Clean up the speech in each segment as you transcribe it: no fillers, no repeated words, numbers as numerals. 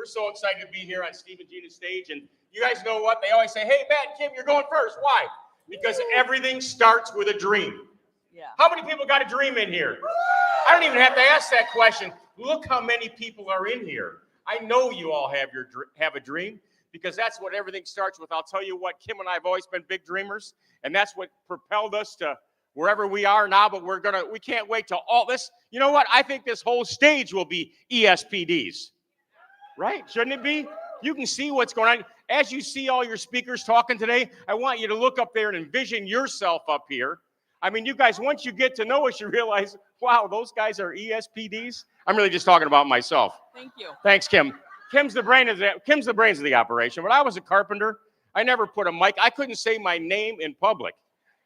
so excited to be here on Steve and Gina's stage. And you guys know what? They always say, hey, Matt and Kim, you're going first. Why? Because everything starts with a dream. Yeah. How many people got a dream in here? I don't even have to ask that question. Look how many people are in here. I know you all have a dream, because that's what everything starts with. I'll tell you what, Kim and I have always been big dreamers, and that's what propelled us to wherever we are now. But we can't wait till all this. You know what? I think this whole stage will be ESPDs, right? Shouldn't it be? You can see what's going on. As you see all your speakers talking today, I want you to look up there and envision yourself up here. I mean, you guys, once you get to know us, you realize, wow, those guys are ESPDs. I'm really just talking about myself. Thank you. Thanks, Kim. Kim's the brains of the operation. When I was a carpenter, I never put a mic. I couldn't say my name in public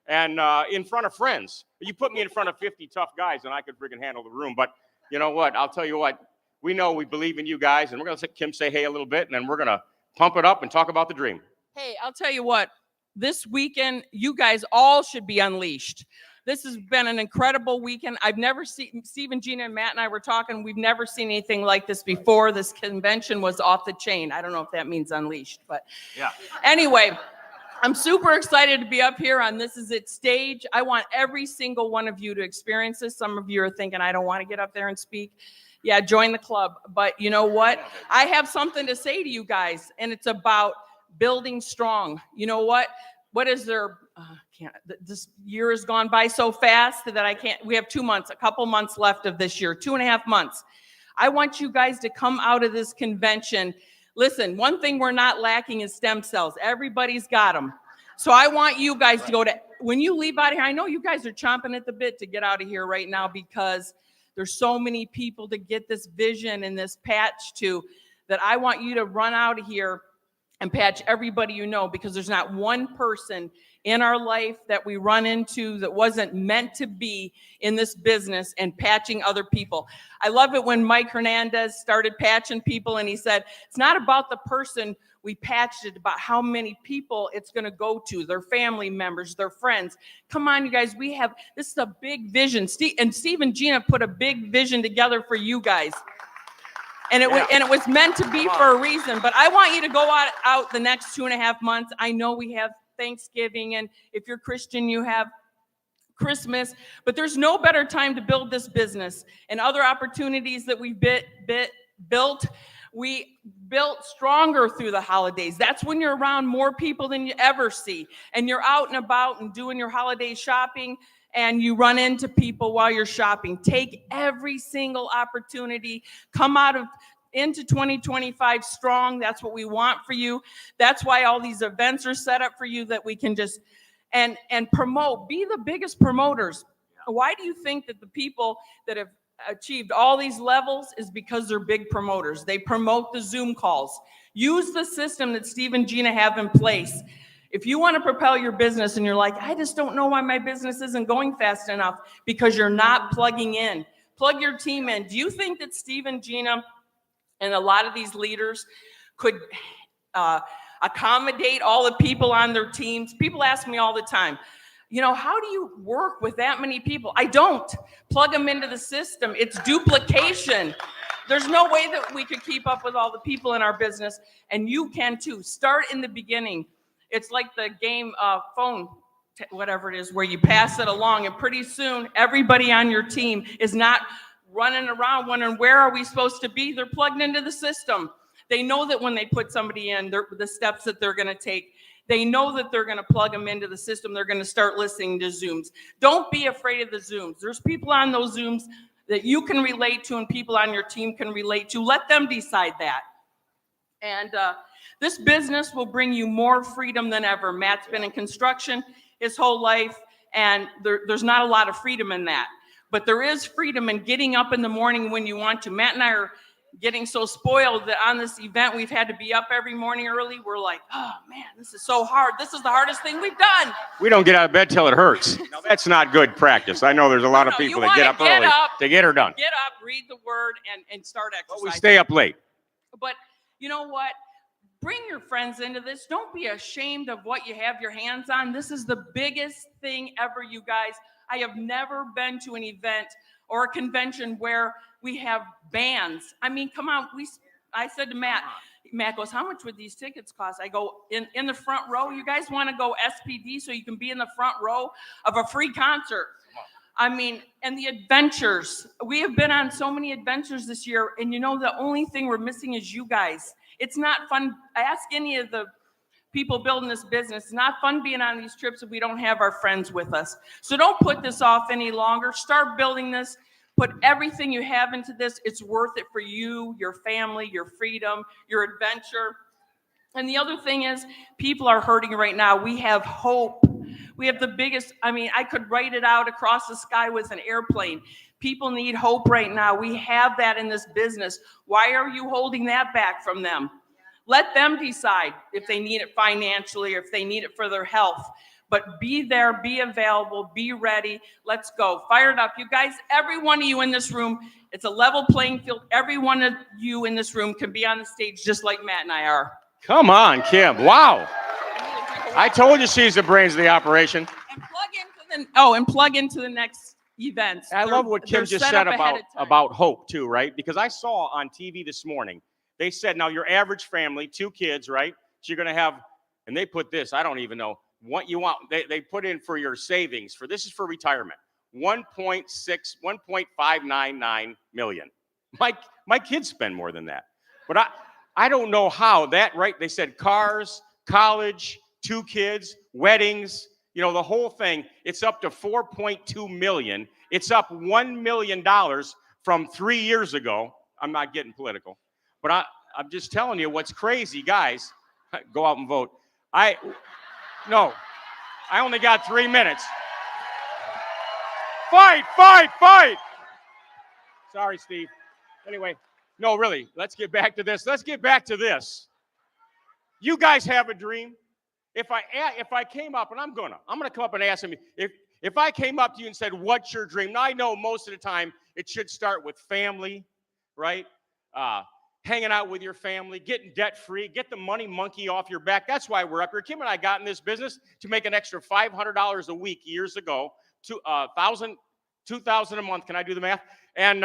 and in front of friends. You put me in front of 50 tough guys, and I could freaking handle the room. But you know what? I'll tell you what. We know we believe in you guys, and we're going to let Kim say hey a little bit, and then we're going to pump it up and talk about the dream. Hey, I'll tell you what. This weekend, you guys all should be unleashed. This has been an incredible weekend. I've never seen, Steve and Gina and Matt and I were talking, we've never seen anything like this before. This convention was off the chain. I don't know if that means unleashed, but yeah. Anyway, I'm super excited to be up here on This Is It stage. I want every single one of you to experience this. Some of you are thinking, I don't want to get up there and speak. Yeah, join the club. But you know what? I have something to say to you guys, and it's about building strong. You know what? What is there? This year has gone by so fast that I can't. We have 2 months, a couple months left of this year, 2.5 months. I want you guys to come out of this convention. Listen, one thing we're not lacking is stem cells. Everybody's got them. So I want you guys to go to, when you leave out of here, I know you guys are chomping at the bit to get out of here right now, because there's so many people to get this vision and this patch to, that I want you to run out of here and patch everybody you know, because there's not one person in our life that we run into that wasn't meant to be in this business and patching other people. I love it when Mike Hernandez started patching people, and he said, it's not about the person we patched, it about how many people it's going to go to, their family members, their friends. Come on, you guys, this is a big vision. Steve and Gina put a big vision together for you guys. And it was meant to be for a reason. But I want you to go out the next 2.5 months. I know we have Thanksgiving, and if you're Christian, you have Christmas. But there's no better time to build this business. And other opportunities that we built, we built stronger through the holidays. That's when you're around more people than you ever see. And you're out and about and doing your holiday shopping, and you run into people while you're shopping. Take every single opportunity. Come into 2025 strong. That's what we want for you. That's why all these events are set up for you, that we can just and promote. Be the biggest promoters. Why do you think that the people that have achieved all these levels is because they're big promoters? They promote the Zoom calls. Use the system that Steve and Gina have in place. If you want to propel your business and you're like, I just don't know why my business isn't going fast enough, because you're not plugging in. Plug your team in. Do you think that Steve and Gina and a lot of these leaders could accommodate all the people on their teams? People ask me all the time, how do you work with that many people? I don't. Plug them into the system. It's duplication. There's no way that we could keep up with all the people in our business, and you can too. Start in the beginning. It's like the game phone, whatever it is, where you pass it along, and pretty soon everybody on your team is not running around wondering, where are we supposed to be? They're plugged into the system. They know that when they put somebody in, the steps that they're going to take. They know that they're going to plug them into the system. They're going to start listening to Zooms. Don't be afraid of the Zooms. There's people on those Zooms that you can relate to, and people on your team can relate to. Let them decide that. And this business will bring you more freedom than ever. Matt's been in construction his whole life, and there's not a lot of freedom in that. But there is freedom in getting up in the morning when you want to. Matt and I are getting so spoiled that on this event, we've had to be up every morning early. We're like, oh, man, this is so hard. This is the hardest thing we've done. We don't get out of bed till it hurts. Now, that's not good practice. I know there's a lot of people that get up early to get her done. Get up, read the word, and start exercising. But we stay up late. But you know what? Bring your friends into this. Don't be ashamed of what you have your hands on. This is the biggest thing ever, you guys. I have never been to an event or a convention where we have bands. I mean, come on, I said to Matt goes, how much would these tickets cost? I go, in the front row. You guys want to go SPD so you can be in the front row of a free concert? I mean, and the adventures. We have been on so many adventures this year, and the only thing we're missing is you guys. It's not fun. Ask any of the people building this business. It's not fun being on these trips if we don't have our friends with us. So don't put this off any longer. Start building this. Put everything you have into this. It's worth it for you, your family, your freedom, your adventure. And the other thing is, people are hurting right now. We have hope. We have the biggest, I could write it out across the sky with an airplane. People need hope right now. We have that in this business. Why are you holding that back from them? Let them decide if they need it financially or if they need it for their health. But be there, be available, be ready. Let's go. Fired up. You guys, every one of you in this room, it's a level playing field. Every one of you in this room can be on the stage just like Matt and I are. Come on, Kim. Wow. I told you she's the brains of the operation. And plug into the next events. I love what Kim just said about hope too, right? Because I saw on TV this morning, they said, now your average family, 2 kids, right? So you're going to have, and they put this, I don't even know what you want. They put in for your savings this is for retirement, 1.599 million. My kids spend more than that, but I don't know how that, right? They said cars, college, 2 kids, weddings, the whole thing. It's up to 4.2 million. It's up $1 million from 3 years ago. I'm not getting political, but I'm just telling you what's crazy, guys. Go out and vote. I only got 3 minutes. Fight. Sorry, Steve. Anyway, no, really, let's get back to this. You guys have a dream. If I came up, and I'm gonna come up and ask him, if I came up to you and said, what's your dream? Now, I know most of the time it should start with family, right? Hanging out with your family, getting debt-free, get the money monkey off your back. That's why we're up here. Kim and I got in this business to make an extra $500 a week years ago, $2,000 a month. Can I do the math? And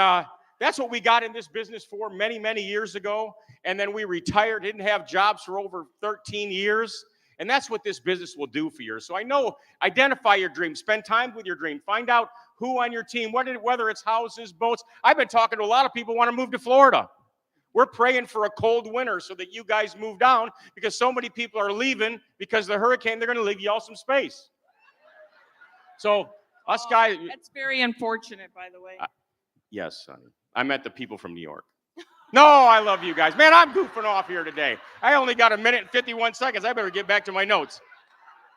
that's what we got in this business for many, many years ago. And then we retired, didn't have jobs for over 13 years. And that's what this business will do for you. So I know, identify your dream, spend time with your dream, find out who on your team, whether it's houses, boats. I've been talking to a lot of people who want to move to Florida. We're praying for a cold winter so that you guys move down, because so many people are leaving because of the hurricane. They're going to leave you all some space. So us guys. That's very unfortunate, by the way. Yes, honey. I met the people from New York. No, I love you guys. Man, I'm goofing off here today. I only got 1 minute and 51 seconds. I better get back to my notes.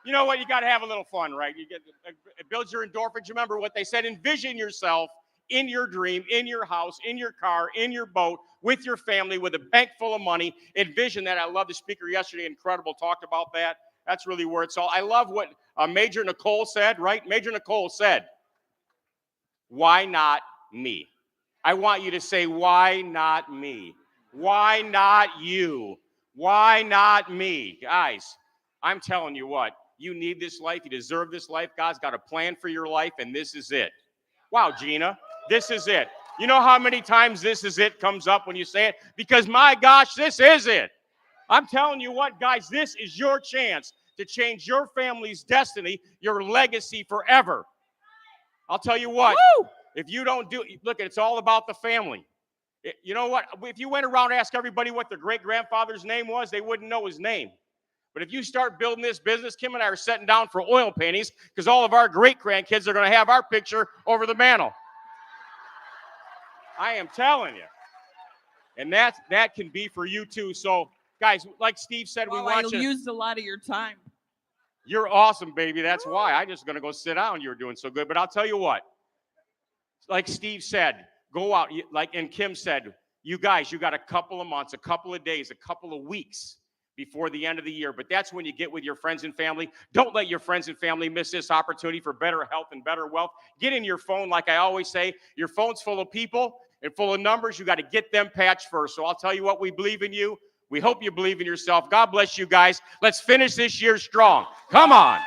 You know what? You got to have a little fun, right? It builds your endorphins. Remember what they said. Envision yourself in your dream, in your house, in your car, in your boat, with your family, with a bank full of money. Envision that. I love the speaker yesterday. Incredible. Talked about that. That's really where it's all. I love what Major Nicole said, right? Major Nicole said, why not me? I want you to say, why not me? Why not you? Why not me? Guys, I'm telling you what, you need this life. You deserve this life. God's got a plan for your life, and this is it. Wow, Gina, this is it. You know how many times this is it comes up when you say it? Because, my gosh, this is it. I'm telling you what, guys, this is your chance to change your family's destiny, your legacy forever. I'll tell you what. Woo! If you don't look, it's all about the family. You know what? If you went around and asked everybody what their great-grandfather's name was, they wouldn't know his name. But if you start building this business, Kim and I are sitting down for oil paintings because all of our great-grandkids are going to have our picture over the mantle. I am telling you. And that can be for you too. So, guys, like Steve said, we want you. I used a lot of your time. You're awesome, baby. That's why. I'm just going to go sit down. You're doing so good. But I'll tell you what. Like Steve said, go out. And Kim said, you guys, you got a couple of months, a couple of days, a couple of weeks before the end of the year. But that's when you get with your friends and family. Don't let your friends and family miss this opportunity for better health and better wealth. Get in your phone. Like I always say, your phone's full of people and full of numbers. You got to get them patched first. So I'll tell you what, we believe in you. We hope you believe in yourself. God bless you guys. Let's finish this year strong. Come on.